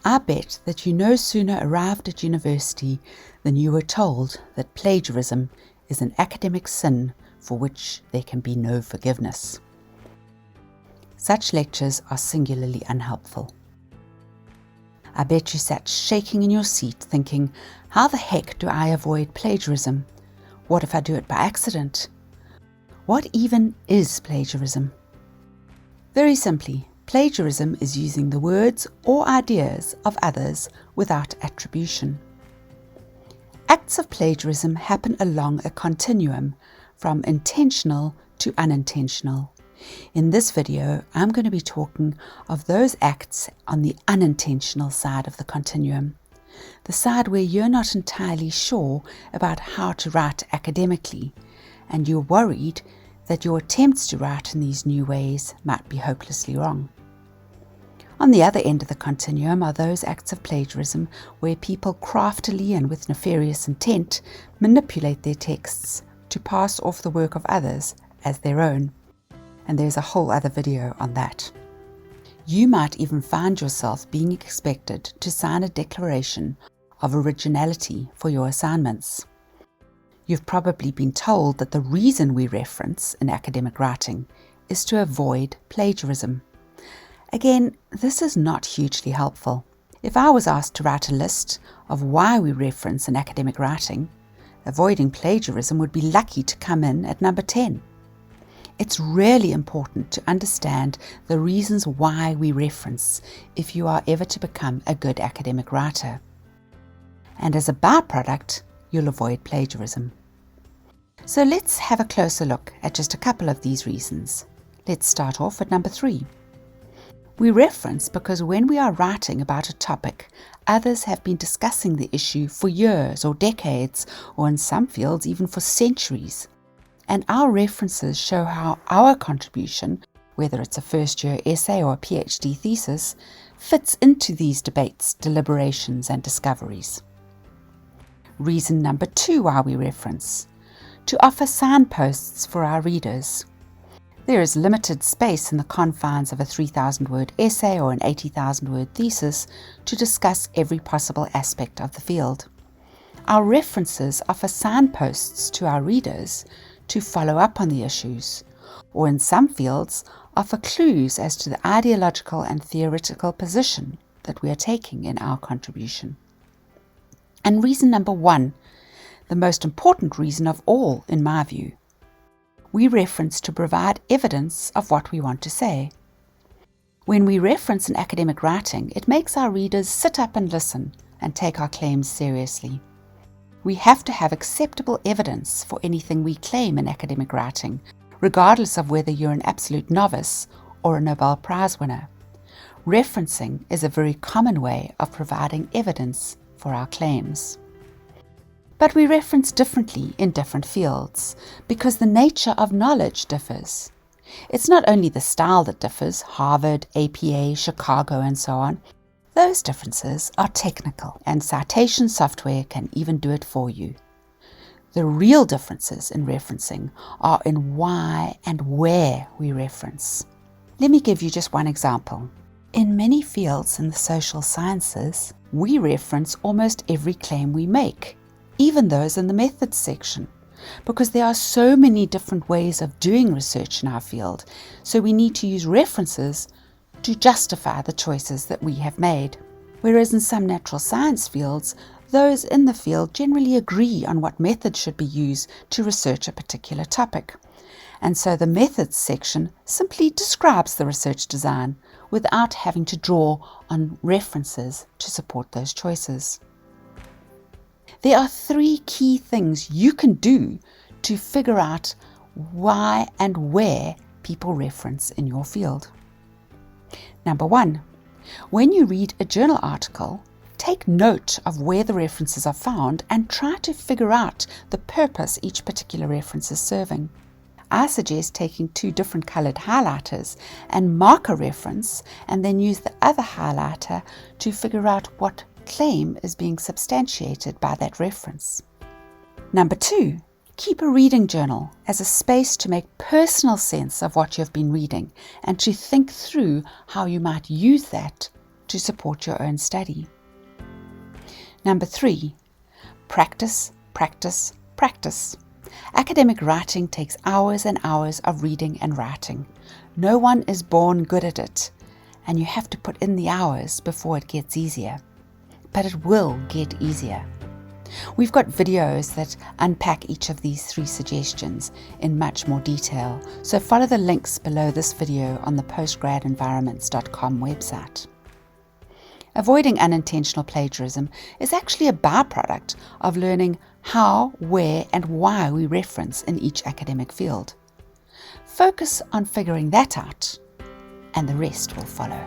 I bet that you no sooner arrived at university than you were told that plagiarism is an academic sin for which there can be no forgiveness. Such lectures are singularly unhelpful. I bet you sat shaking in your seat thinking, how the heck do I avoid plagiarism? What if I do it by accident? What even is plagiarism? Very simply, plagiarism is using the words or ideas of others without attribution. Acts of plagiarism happen along a continuum from intentional to unintentional. In this video, I'm going to be talking of those acts on the unintentional side of the continuum, the side where you're not entirely sure about how to write academically, and you're worried that your attempts to write in these new ways might be hopelessly wrong. On the other end of the continuum are those acts of plagiarism where people craftily and with nefarious intent manipulate their texts to pass off the work of others as their own. And there's a whole other video on that. You might even find yourself being expected to sign a declaration of originality for your assignments. You've probably been told that the reason we reference in academic writing is to avoid plagiarism. Again, this is not hugely helpful. If I was asked to write a list of why we reference in academic writing, avoiding plagiarism would be lucky to come in at number 10. It's really important to understand the reasons why we reference if you are ever to become a good academic writer. And as a byproduct, you'll avoid plagiarism. So let's have a closer look at just a couple of these reasons. Let's start off at number 3. We reference because when we are writing about a topic, others have been discussing the issue for years or decades, or in some fields even for centuries. And our references show how our contribution, whether it's a first-year essay or a PhD thesis, fits into these debates, deliberations, and discoveries. Reason number 2 why we reference: to offer signposts for our readers. There is limited space in the confines of a 3,000-word essay or an 80,000-word thesis to discuss every possible aspect of the field. Our references offer signposts to our readers to follow up on the issues, or in some fields offer clues as to the ideological and theoretical position that we are taking in our contribution. And reason number 1, the most important reason of all in my view, we reference to provide evidence of what we want to say. When we reference in academic writing, it makes our readers sit up and listen and take our claims seriously. We have to have acceptable evidence for anything we claim in academic writing, regardless of whether you're an absolute novice or a Nobel Prize winner. Referencing is a very common way of providing evidence for our claims. But we reference differently in different fields because the nature of knowledge differs. It's not only the style that differs, Harvard, APA, Chicago, and so on. Those differences are technical, and citation software can even do it for you. The real differences in referencing are in why and where we reference. Let me give you just one example. In many fields in the social sciences, we reference almost every claim we make, even those in the methods section, because there are so many different ways of doing research in our field, so we need to use references to justify the choices that we have made. Whereas in some natural science fields, those in the field generally agree on what methods should be used to research a particular topic. And so the methods section simply describes the research design without having to draw on references to support those choices. There are 3 key things you can do to figure out why and where people reference in your field. Number 1, when you read a journal article, take note of where the references are found and try to figure out the purpose each particular reference is serving. I suggest taking 2 different colored highlighters and mark a reference and then use the other highlighter to figure out what claim is being substantiated by that reference. Number 2, keep a reading journal as a space to make personal sense of what you've been reading and to think through how you might use that to support your own study. Number 3, practice, practice, practice. Academic writing takes hours and hours of reading and writing. No one is born good at it, and you have to put in the hours before it gets easier. But it will get easier. We've got videos that unpack each of these 3 suggestions in much more detail, so follow the links below this video on the postgradeenvironments.com website. Avoiding unintentional plagiarism is actually a byproduct of learning how, where, and why we reference in each academic field. Focus on figuring that out, and the rest will follow.